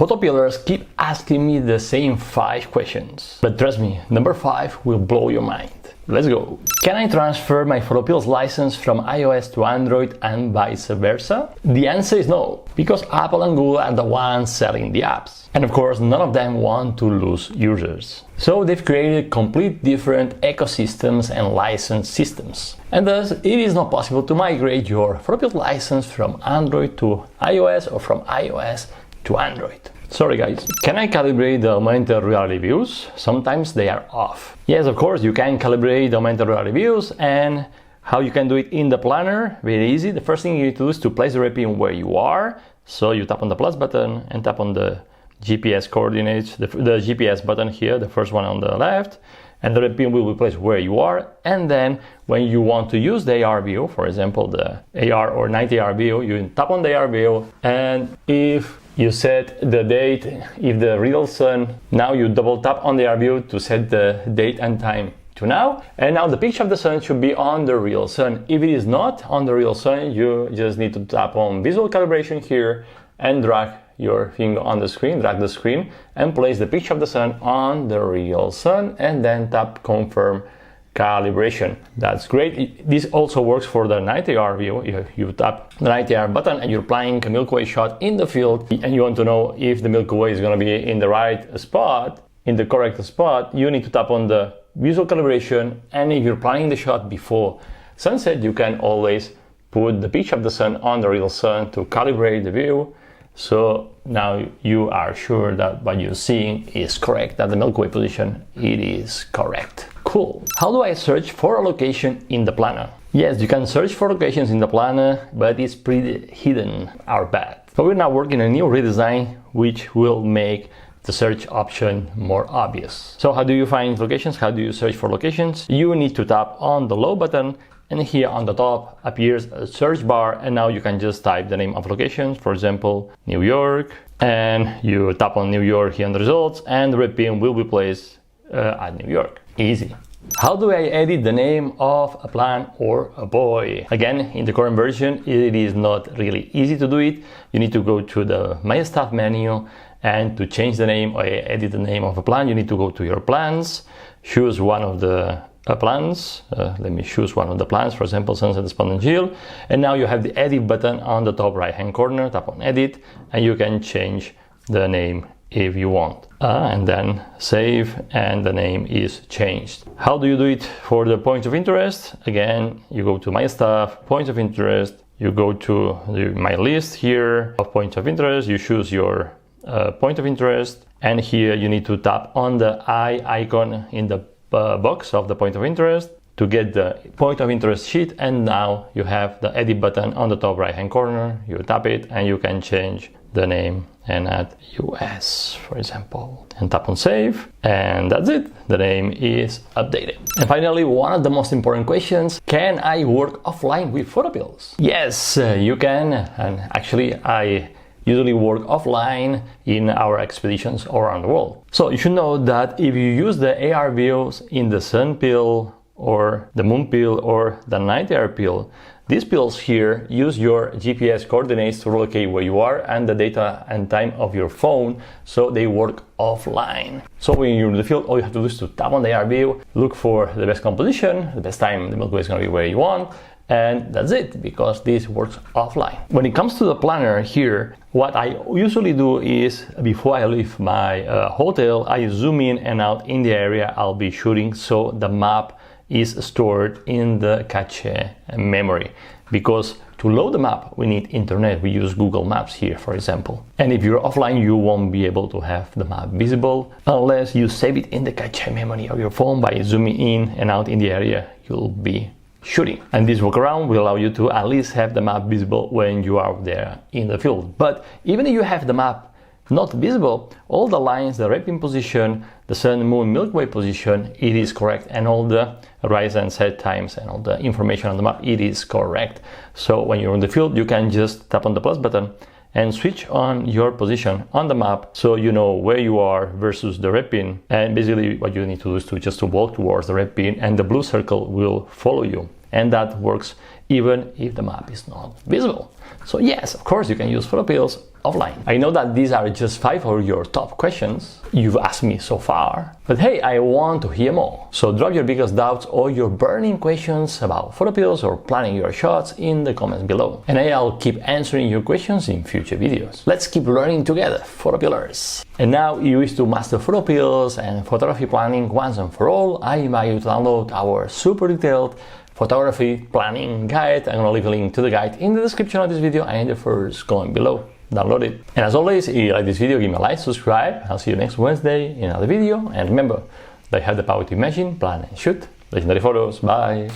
PhotoPillers keep asking me the same 5 questions. But trust me, number 5 will blow your mind. Let's go! Can I transfer my PhotoPills license from iOS to Android and vice versa? The answer is no, because Apple and Google are the ones selling the apps. And of course, none of them want to lose users. So they've created complete different ecosystems and license systems. And thus, it is not possible to migrate your PhotoPills license from Android to iOS or from iOS to Android. Sorry guys. Can I calibrate the augmented reality views? Sometimes they are off. Yes, of course, you can calibrate the augmented reality views, and how you can do it in the planner? Very easy. The first thing you need to do is to place the red pin where you are. So you tap on the plus button and tap on the GPS coordinates, the GPS button here, the first one on the left, and the red pin will be placed where you are. And then when you want to use the AR view, for example, the AR or night AR view, you tap on the AR view, and if you set the date, if the real sun, now you double tap on the AR view to set the date and time to now. And now the picture of the sun should be on the real sun. If it is not on the real sun, you just need to tap on visual calibration here and drag your finger on the screen, drag the screen and place the picture of the sun on the real sun, and then tap confirm calibration. That's great. This also works for the night AR view. If you tap the night AR button and you're applying a Milky Way shot in the field and you want to know if the Milky Way is going to be in the right spot, in the correct spot, you need to tap on the visual calibration. And if you're planning the shot before sunset, you can always put the picture of the sun on the real sun to calibrate the view. So now you are sure that what you're seeing is correct, that the Milky Way position, it is correct. Cool. How do I search for a location in the planner? Yes, you can search for locations in the planner, but it's pretty hidden or bad. So we're now working on a new redesign which will make the search option more obvious. So how do you find locations? How do you search for locations? You need to tap on the low button, and here on the top appears a search bar, and now you can just type the name of locations, for example, New York, and you tap on New York here in the results, and the red pin will be placed at New York. Easy. How do I edit the name of a plant or a buoy? Again, in the current version, it is not really easy to do it. You need to go to the My Stuff menu, and to change the name or edit the name of a plant, you need to go to your plants, choose one of the plants. Let me choose one of the plants, for example, Sunset Despondent Hill. And now you have the edit button on the top right hand corner. Tap on edit, and you can change the name if you want, and then save, and the name is changed. How do you do it for the points of interest? Again, you go to My Stuff, Points of Interest, you go to my list here of points of interest, you choose your point of interest, and here you need to tap on the eye icon in the box of the point of interest to get the point of interest sheet. And now you have the edit button on the top right hand corner. You tap it and you can change the name and add US, for example, and tap on save, and that's it. The name is updated. And finally, one of the most important questions: can I work offline with PhotoPills? Yes, you can. And actually, I usually work offline in our expeditions all around the world. So you should know that if you use the AR views in the sun pill or the moon pill or the night AR pill, these pills here use your GPS coordinates to locate where you are and the data and time of your phone, so they work offline. So when you're in the field, all you have to do is to tap on the AR view, look for the best composition, the best time the Milky Way is going to be where you want, and that's it, because this works offline. When it comes to the planner here, what I usually do is, before I leave my hotel, I zoom in and out in the area I'll be shooting, so the map is stored in the cache memory. Because to load the map, we need internet. We use Google Maps here, for example. And if you're offline, you won't be able to have the map visible unless you save it in the cache memory of your phone by zooming in and out in the area you'll be shooting. And this workaround will allow you to at least have the map visible when you are there in the field. But even if you have the map not visible, all the lines, the red pin position, the sun, moon, Milky Way position, it is correct, and all the rise and set times and all the information on the map, it is correct. So when you're in the field, you can just tap on the plus button and switch on your position on the map, so you know where you are versus the red pin. And basically what you need to do is to walk towards the red pin, and the blue circle will follow you. And that works even if the map is not visible. So yes, of course you can use PhotoPills offline. I know that these are just 5 of your top questions you've asked me so far, but hey, I want to hear more. So drop your biggest doubts or your burning questions about PhotoPills or planning your shots in the comments below, and I'll keep answering your questions in future videos. Let's keep learning together, PhotoPillers! And now you wish to master PhotoPills and photography planning once and for all, I invite you to download our super detailed photography planning guide. I'm gonna leave a link to the guide in the description of this video and the first comment below. Download it. And as always, if you like this video, give me a like, subscribe. I'll see you next Wednesday in another video. And remember that you have the power to imagine, plan and shoot legendary photos. Bye!